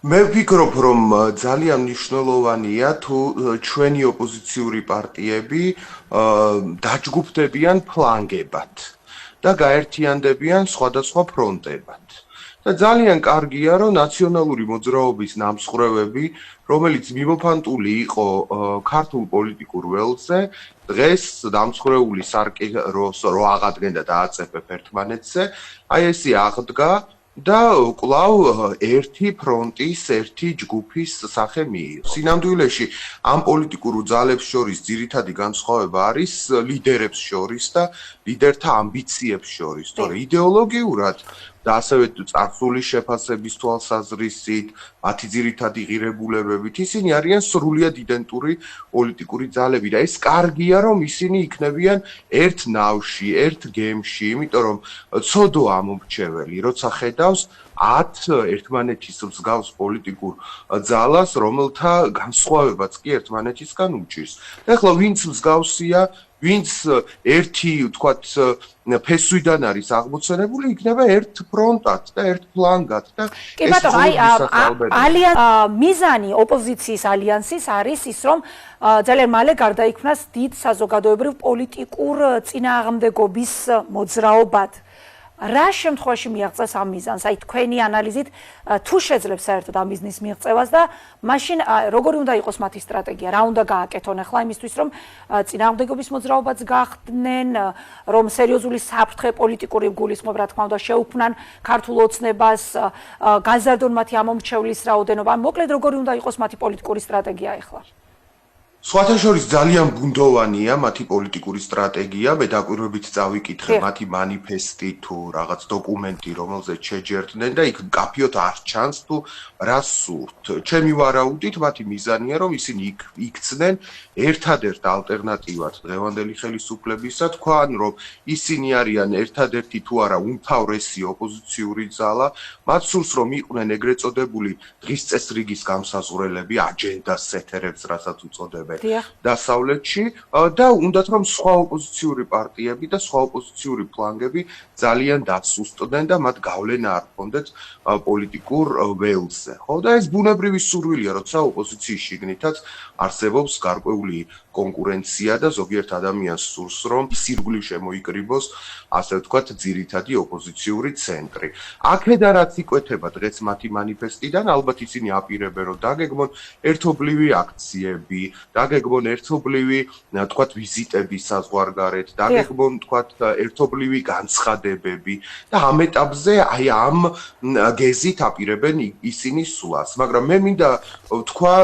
მე ვფიქრობ, რომ ძალიან მნიშვნელოვანია თუ ჩვენი ოპოზიციური პარტიები დაჯგუფდებიან ფლანგებად და გაერთიანდებიან სხვადასხვა ფრონტებად. და ძალიან კარგია, რომ ნაციონალური მოძრაობის ნამსხვრევები, რომელიც მიმოფანტული იყო ქართულ პოლიტიკურ ველზე, დღეს დამსხვრეული სარკინოს რო აღადგენდა და დააწეფებ ერთმანეთზე, აი ესე აღდგა და კვლავ ერთი ფრონტის, ერთი ჯგუფის სახე მიიღო. სინამდვილეში ამ პოლიტიკურ ძალებს შორის ძირითადი განსხვავება არის ლიდერებს შორის და ლიდერთა ამბიციებს შორის, თორე იდეოლოგიურად და ასევე წარსული შეფასების თვალსაზრისით, მათი ძირითადი ღირებულებებით, ისინი არიან სრულიად იდენტური პოლიტიკური ძალები და ეს კარგია, რომ ისინი იქნებიან ერთ ნავში, ერთ გემში, იმიტომ რომ ცოდო ამომრჩეველი, როცა ხედავს 10 ერთმანეთის მსგავს პოლიტიკურ ძალას, რომელთა განსხვავებაც კი ერთმანეთისგან უჭირს. და ახლა ვინც მსგავსია, ვინც ერთი, ვთქვათ, ფესვიდან არის აღმოცენებული, იქნება ერთ ფრონტად და ერთ ფლანგად და კი ბატონო, მიზანი ოპოზიციის ალიანსის არის ის, რომ ძალიან მალე გარდაიქმნას დიდ საზოგადოებრივ პოლიტიკურ წინააღმდეგობის მოძრაობად. რა შემთხვევაში მიაღწევს ამ მიზანს? აი თქვენი ანალიზით თუ შეძლებს საერთოდ ამ მიზნის მიღწევას და მაშინ როგორი უნდა იყოს მათი სტრატეგია? რა უნდა გააკეთონ ახლა იმისთვის, რომ წინააღმდეგობის მოძრაობაც გახდნენ, რომ სერიოზული საფრთხე პოლიტიკური გულისხმობა, რა თქმა უნდა, შეუქმნან ქართულ ოცნებას, გაზარდონ მათი ამომრჩევლის რაოდენობა. მოკლედ როგორი უნდა იყოს მათი პოლიტიკური სტრატეგია ახლა? სხვათა შორის ძალიან ბუნდოვანია მათი პოლიტიკური სტრატეგია, მე დაკვირვებით წავიკითხე მათი მანიფესტი თუ რაღაც დოკუმენტი, რომელზეც შეჯერდნენ და იქ მკაფიოდ არ ჩანს თუ რა სურთ. ჩემი ვარაუდით მათი მიზანია, რომ ისინი იქცნენ ერთადერთ ალტერნატივად დღევანდელი ხელისუფლებისა, თქვან, რომ ისინი არიან ერთადერთი თუ არა უმთავრესი ოპოზიციური ძალა, მათ სურს რომ იყვნენ ეგრეთ წოდებული დღის წესრიგის გამსაზღვრელები, აჯენდას სეთერებს, რასაც უწოდებენ. დასავლეთში და უნდათ რომ სხვა ოპოზიციური პარტიები და სხვა ოპოზიციური ფლანგები ძალიან დასუსტდნენ და მათ გავლენა არ ჰქონდათ პოლიტიკურ ველზე. ხო და ეს ბუნებრივი სურვილია, როცა ოპოზიციის შიგნითაც არსებობს გარკვეული კონკურენცია და ზოგიერთ ადამიანს სურს რომ სირგვლივ შემოიკრიბოს, ასე ვთქვათ, ძირითადი ოპოზიციური ცენტრი. აქედან რაც იკვეთება დღეს მათი მანიფესტიდან, ალბათ ისინი აპირებენ რომ დაგეგმონ ერთობლივი აქციები, დაგეგმონ ერთობლივი, თქვათ, ვიზიტები საზღვარგარეთ, დაგეგმონ, თქვათ, ერთობლივი განცხადებები და ამ ეტაპზე აი ამ გეზით აპირებენ ისინი სვლას. მაგრამ მე მინდა ვთქვა,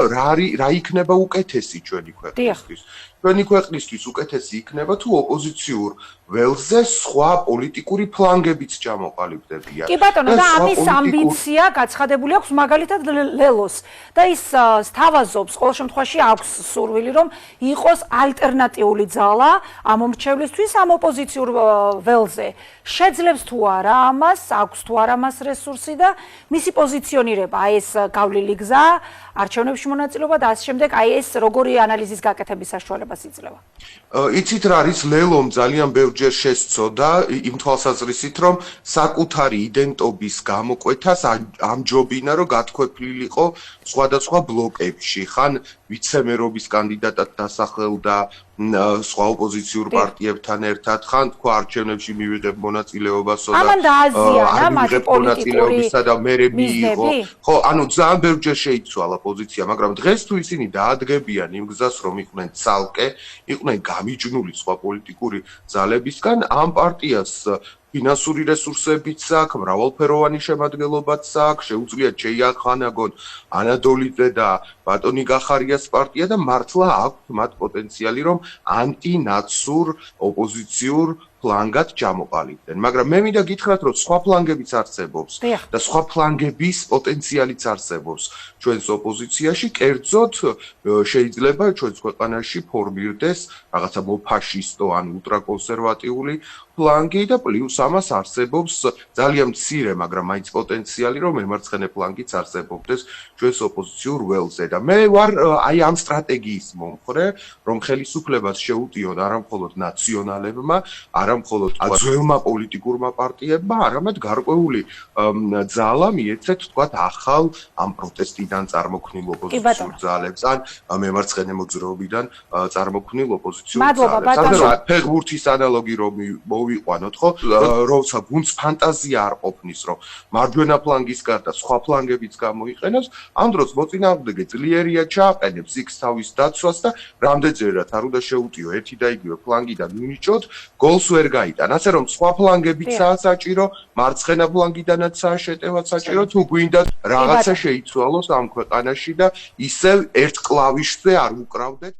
რა იქნება უკეთესი ჩვენი ქვეყნისთვის. ჩვენი ქვეყნისთვის უკეთესი იქნება თუ ოპოზიციურ ველზე სხვა პოლიტიკური ფლანგებიც ჩამოყალიბდებიან. კი ბატონო, და ამის ამბიცია გაცხადებული აქვს მაგალითად ლელოს და ის სთავაზობს, ყოველ შემთხვევაში აქვს სურვილი, რომ იყოს ალტერნატიული ძალა ამომრჩევლისთვის ამ ოპოზიციურ ველზე. შეძლებს თუ არა ამას, აქვს თუ არა მას რესურსი და მისი პოზიციონირება, აი ეს გავლილი გზა, არჩევნებში მონაწილეობა და ასე შემდეგ, აი ეს როგორი ანალიზის გაკეთების საშუალებას იძლევა? იცით რა არის, ლელომ ძალიან ბევრჯერ შესწოდა იმ თვალსაზრისით, რომ საკუთარი იდენტობის გამოკვეთას ამჯობინა, რომ გათქვეფლილიყო სხვადასხვა ბლოკებში, ხან ვიცემერობის კანდიდატად დასახელდა სხვა ოპოზიციურ პარტიებთან ერთად, ხან თქვა არჩევნებში მივიღებ მონაწილეობასო და ამან დააზიანა მათი პოლიტიკური და მერე მიიღო. ხო, ანუ ძალიან ბევრჯერ შეიცვალა პოზიცია, მაგრამ დღეს თუ ისინი დაადგებიან იმ გზას, რომ იყვნენ ცალკე, იყვნენ გამიჯნული სხვა პოლიტიკური ძალებისგან, ამ პარტიას ფინანსური რესურსებიც აქვს, მრავალფეროვანი შემადგენლობაც აქვს, შეუძლია შეიახანაგონ ანადოლიძე და ბატონი გახარიას პარტია და მართლა აქვს მათ პოტენციალი, რომ ანტინაცურ ოპოზიციურ ფლანგად ჩამოყალიბდნენ. მაგრამ მე მინდა გითხრათ, რომ სხვა ფლანგებიც არსებობს და სხვა ფლანგების პოტენციალიც არსებობს ჩვენს ოპოზიციაში, კერძოდ შეიძლება ჩვენს ქვეყანაში ფორმირდეს რაღაცა მოფაშისტო ან ულტრაკონსერვატიული ფლანგი და პლუს ამას არსებობს ძალიან მცირე, მაგრამ მაინც პოტენციალი, რომ მემარცხენე ფლანგიც არსებობდეს ჩვენს ოპოზიციურ ველზე და მე ვარ აი ამ სტრატეგიის მომხრე, რომ ხელისუფლებას შეუტიონ არა მხოლოდ ნაციონალებმა, არა არა მხოლოდ ძველმა პოლიტიკურმა პარტიებმა, არამედ გარკვეული ძალა მიეცეთ თქვათ ახალ ამ პროტესტიდან წარმოქმნილ ოპოზიციურ ძალებს ან მემარცხენე მოძრაობიდან წარმოქმნილ ოპოზიციურ ძალებს. ფეხბურთის ანალოგი რომ მოვიყვანოთ, ხო, როცა გუნდს ფანტაზია არ ყოფნის, რომ მარჯვენა ფლანგის გარდა სხვა ფლანგებიც გამოიყენოს, ამ დროს მოწინააღმდეგე ძლიერია ჩააყენებს იქ თავის დაცვას და რამდენჯერაც არ უნდა შეუტიო ერთი და იგივე ფლანგიდან მინიჭოთ, გოლს ვერ გაიტან. ასე რომ სხვა ფლანგებიცაა საჭირო, მარცხენა ფლანგიდანაცაა შეტევა საჭირო, თუ გვინდათ რაღაცა შეიცვალოს ამ ქვეყანაში და ისევ ერთ კლავიშზე არ უკრავდეთ